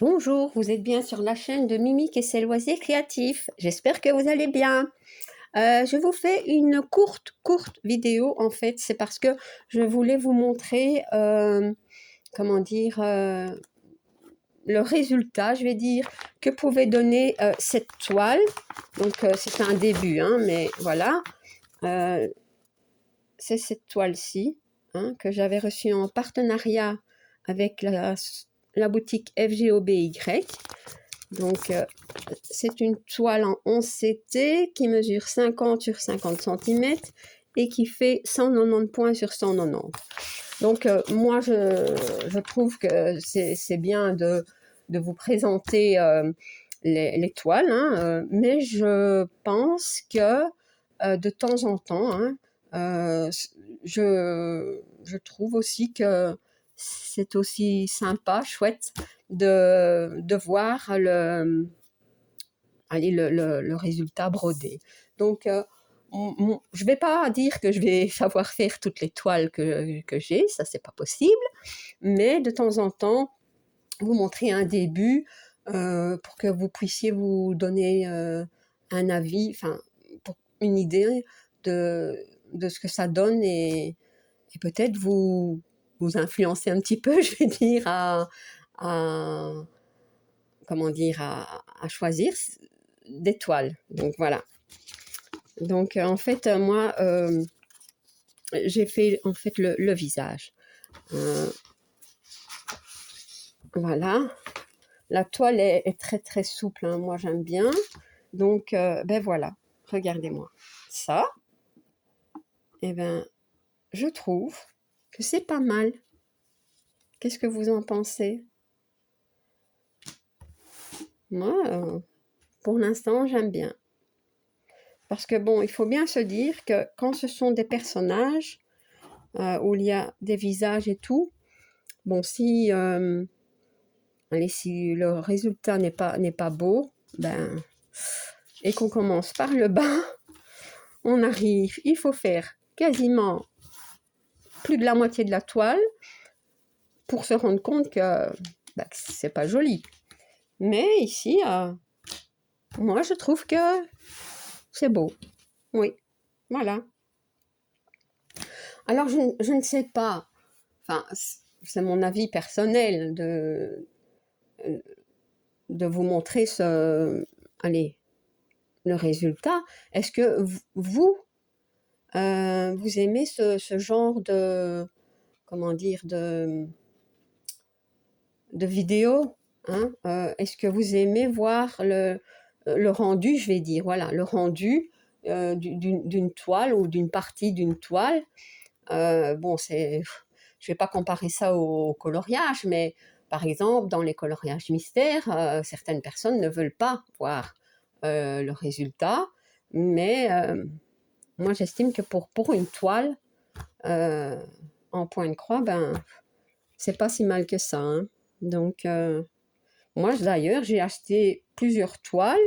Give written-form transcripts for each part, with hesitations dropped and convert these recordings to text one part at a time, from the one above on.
Bonjour, vous êtes bien sur la chaîne de Mimique et ses loisirs créatifs. J'espère que vous allez bien. Je vous fais une courte vidéo en fait. C'est parce que je voulais vous montrer, comment dire, le résultat, je vais dire, que pouvait donner cette toile. Donc c'est un début, hein, mais voilà. C'est cette toile-ci hein, que j'avais reçue en partenariat avec la boutique FGOBY. Donc, c'est une toile en 11 CT qui mesure 50 sur 50 cm et qui fait 190 points sur 190. Donc, moi, je trouve que c'est bien de vous présenter les toiles, hein, mais je pense que de temps en temps, hein, je trouve aussi que c'est aussi sympa, chouette de voir le résultat brodé. Donc, je ne vais pas dire que je vais savoir faire toutes les toiles que j'ai, ça c'est pas possible, mais de temps en temps, vous montrer un début pour que vous puissiez vous donner un avis, enfin, une idée de ce que ça donne et peut-être vous influencer un petit peu, je vais dire, à comment dire, à choisir des toiles. Donc voilà. Donc en fait, moi, j'ai fait en fait le visage. Voilà. La toile est très souple, hein. Moi j'aime bien. Donc ben voilà, regardez-moi. Ça, eh ben, je trouve que c'est pas mal. Qu'est-ce que vous en pensez? Moi, pour l'instant, j'aime bien. Parce que bon, il faut bien se dire que quand ce sont des personnages où il y a des visages et tout, bon, si le résultat n'est pas beau, ben, et qu'on commence par le bas, on arrive, il faut faire quasiment plus de la moitié de la toile pour se rendre compte que c'est pas joli. Mais ici, moi, je trouve que c'est beau. Oui, voilà. Alors, je ne sais pas, enfin, c'est mon avis personnel de vous montrer le résultat. Est-ce que vous aimez ce genre comment dire, de vidéo hein? Est-ce que vous aimez voir le rendu, je vais dire, voilà, le rendu d'une toile ou d'une partie d'une toile? Bon, je ne vais pas comparer ça au coloriage, mais par exemple, dans les coloriages mystères, certaines personnes ne veulent pas voir le résultat, mais moi j'estime que pour une toile en point de croix, ben, c'est pas si mal que ça. Hein. Donc, moi d'ailleurs, j'ai acheté plusieurs toiles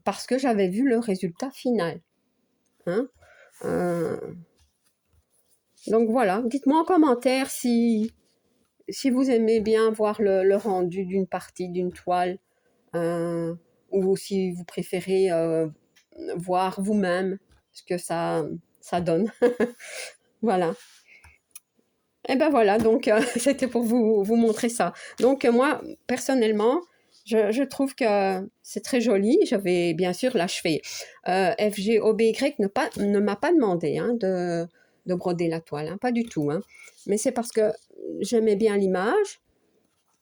parce que j'avais vu le résultat final. Hein. Donc voilà, dites-moi en commentaire si vous aimez bien voir le rendu d'une partie d'une toile ou si vous préférez voir vous-même ce que ça donne. Voilà. Et ben voilà, donc c'était pour vous montrer ça. Donc moi, personnellement, je trouve que c'est très joli. Je vais bien sûr l'achever. FGOBY ne m'a pas demandé hein, de broder la toile, hein, pas du tout. Hein. Mais c'est parce que j'aimais bien l'image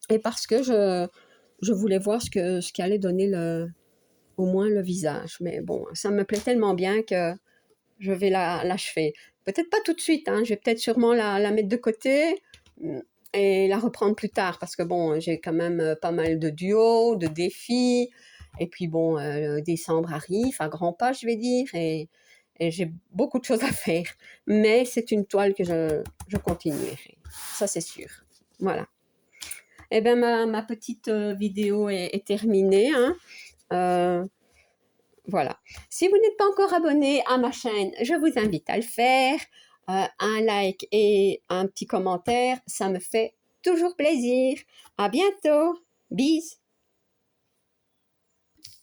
et parce que je voulais voir ce qui allait donner au moins le visage. Mais bon, ça me plaît tellement bien que je vais l'achever. Peut-être pas tout de suite, hein. Je vais peut-être sûrement la mettre de côté et la reprendre plus tard parce que bon, j'ai quand même pas mal de duos, de défis. Et puis bon, décembre arrive à grands pas, je vais dire, et j'ai beaucoup de choses à faire. Mais c'est une toile que je continuerai. Ça, c'est sûr. Voilà. Eh bien, ma petite vidéo est terminée. Hein. Voilà. Si vous n'êtes pas encore abonné à ma chaîne, je vous invite à le faire. Un like et un petit commentaire, ça me fait toujours plaisir. À bientôt! Bis.